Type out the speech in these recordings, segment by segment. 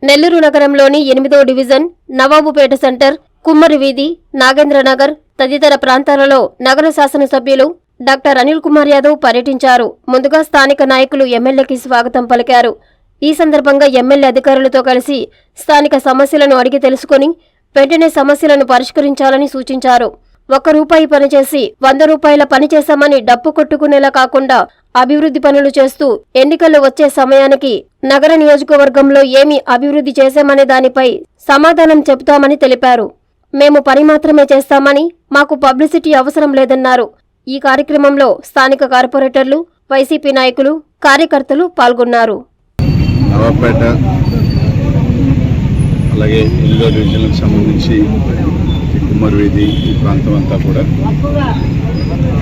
నెల్లూరు నగరంలోని 8వ division Nawabpet centre, కుమ్మరి వీధి, నాగేంద్రనగర్ తదితర ప్రాంతాలలో నగర శాసనసభ్యులు డాక్టర్ అనిల్ కుమార్ యాదవ్ పర్యటించారు. ముందుగా స్థానిక నాయకులు ఎమ్మెల్యేకి స్వాగతం పలికారు. ఈ సందర్భంగా ఎమ్మెల్యే అధికారులతో కలిసి స్థానిక సమస్యలను అడిగి తెలుసుకుని వెంటనే సమస్యలను పరిష్కరించాలని సూచించారు. ₹1 పనిచేసి ₹100 పని చేశామని డప్పు కొట్టుకునేలా కాకుండా అభివృద్ధి పనులు చేస్తూ ఎన్నికలు వచ్చే సమయానికి నగర నియోజకవర్గంలో ఏమి అభివృద్ధి చేశామనే దానిపై సమాధానం చెబుతామని తెలిపారు. మేము పని మాత్రమే చేస్తామని, మాకు పబ్లిసిటీ అవసరం లేదన్నారు. ఈ కార్యక్రమంలో స్థానిక కార్పొరేటర్లు, వైసీపీ నాయకులు, కార్యకర్తలు పాల్గొన్నారు. నవాబుపేట అలాగే 8వ డివిజన్లకు సంబంధించి కుమ్మరి వీధి ఈ ప్రాంతం అంతా కూడా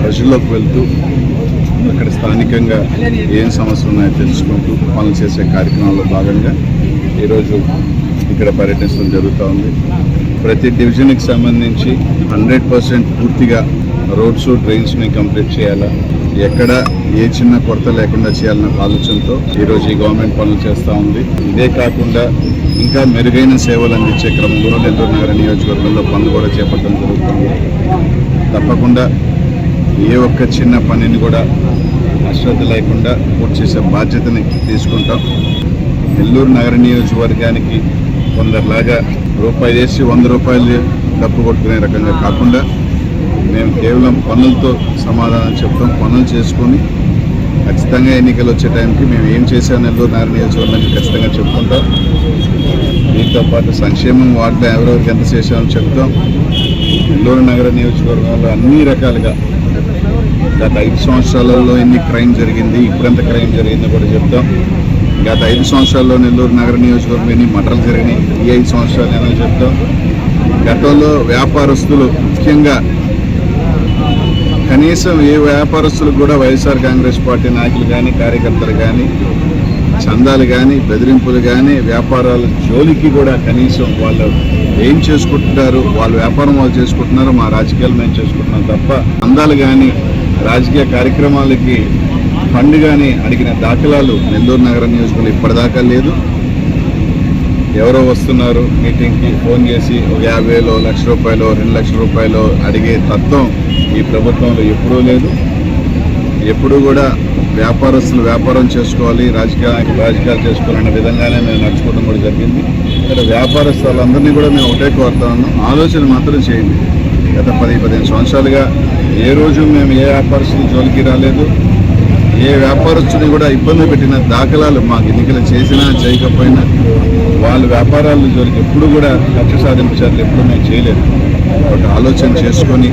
ప్రజల్లోకి వెళ్తూ అక్కడ స్థానికంగా ఏం సమస్యలు ఉన్నాయో తెలుసుకుంటూ పనులు చేసే కార్యక్రమంలో భాగంగా ఈరోజు ఇక్కడ పర్యటించడం జరుగుతూ ఉంది. ప్రతి డివిజన్కి సంబంధించి 100% పూర్తిగా రోడ్స్, డ్రైన్స్ని కంప్లీట్ చేయాలా, ఎక్కడ ఏ చిన్న కొరత లేకుండా చేయాలన్న ఆలోచనతో ఈరోజు ఈ గవర్నమెంట్ పనులు చేస్తూ ఉంది. ఇదే కాకుండా ఇంకా మెరుగైన సేవలు అందించే క్రమంలో నెల్లూరు నగర నియోజకవర్గంలో పనులు కూడా చేపట్టడం జరుగుతుంది. తప్పకుండా ఏ ఒక్క చిన్న పనిని కూడా అశ్రద్ధ లేకుండా పూర్తి చేసే బాధ్యతని తీసుకుంటాం. నెల్లూరు నగర నియోజకవర్గానికి కొందరిలాగా రూపాయి వేసి ₹100 డబ్బు కొట్టుకునే రకంగా కాకుండా మేము కేవలం పనులతో సమాధానం చెప్తాం. పనులు చేసుకొని ఖచ్చితంగా ఎన్నికలు వచ్చే టైంకి మేము ఏం చేసాం నెల్లూరు నగర నియోజకవర్గానికి ఖచ్చితంగా చెప్పుకుంటాం. దీంతో పాటు సంక్షేమం వార్డులో ఎవరెవరికి ఎంత చేసామో చెప్తాం. నెల్లూరు నగర నియోజకవర్గంలో అన్ని రకాలుగా గత 5 సంవత్సరాలలో ఎన్ని క్రైమ్ జరిగింది, ఇప్పుడెంత క్రైమ్ జరిగిందో కూడా చెప్తాం. గత 5 సంవత్సరాల్లో నెల్లూరు నగర నియోజకవర్గం ఎన్ని మటర్లు జరిగినాయి, ఈ 5 సంవత్సరాలు ఏమో చెప్తాం. గతంలో వ్యాపారస్తులు ముఖ్యంగా కనీసం ఏ వ్యాపారస్తులకు కూడా వైఎస్ఆర్ కాంగ్రెస్ పార్టీ నాయకులు కానీ, కార్యకర్తలు కానీ, చందాలు కానీ, బెదిరింపులు కానీ, వ్యాపారాల జోలికి కూడా కనీసం వాళ్ళు ఏం చేసుకుంటున్నారు, వాళ్ళ వ్యాపారం వాళ్ళు చేసుకుంటున్నారు, మా రాజకీయాలు మేము చేసుకుంటున్నాం తప్ప చందాలు కానీ, రాజకీయ కార్యక్రమాలకి ఫండ్ కానీ అడిగిన దాఖలాలు నెల్లూరు నగర నియోజకవర్గంలో ఇప్పటిదాకా లేదు. ఎవరో వస్తున్నారు మీటింగ్కి ఫోన్ చేసి ₹50,000, ₹1,00,000, ₹2,00,000 అడిగే తత్వం ఈ ప్రభుత్వంలో ఎప్పుడూ లేదు. ఎప్పుడు కూడా వ్యాపారస్తులు వ్యాపారం చేసుకోవాలి, రాజకీయాలు చేసుకోవాలనే విధంగానే మేము నడుచుకోవడం కూడా జరిగింది. ఇక్కడ వ్యాపారస్తులందరినీ కూడా మేము ఒకటే కోరుతా ఉన్నాం, ఆలోచన మాత్రం చేయండి. గత 10-15 సంవత్సరాలుగా ఏ రోజు మేము ఏ వ్యాపారస్తుల జోలికి రాలేదు. ఏ వ్యాపారస్తుని కూడా ఇబ్బంది పెట్టిన దాఖలాలు మాకు ఎన్నికలు చేసినా చేయకపోయినా వాళ్ళ వ్యాపారాల జోలికి ఎప్పుడు కూడా కక్ష సాధింపు చర్యలు ఎప్పుడు మేము చేయలేదు. ఒక ఆలోచన చేసుకొని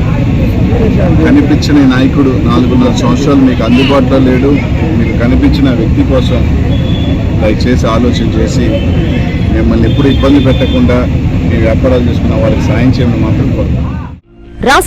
కనిపించిన నాయకుడు 4.5 సంవత్సరాలు మీకు అందుబాటులో లేడు, మీకు కనిపించిన వ్యక్తి కోసం దయచేసి ఆలోచన చేసి మిమ్మల్ని ఎప్పుడు ఇబ్బంది పెట్టకుండా మీ వ్యాపారాలు చేసుకున్న వాళ్ళకి సాయం చేయమని మాత్రం కోరుతున్నాం.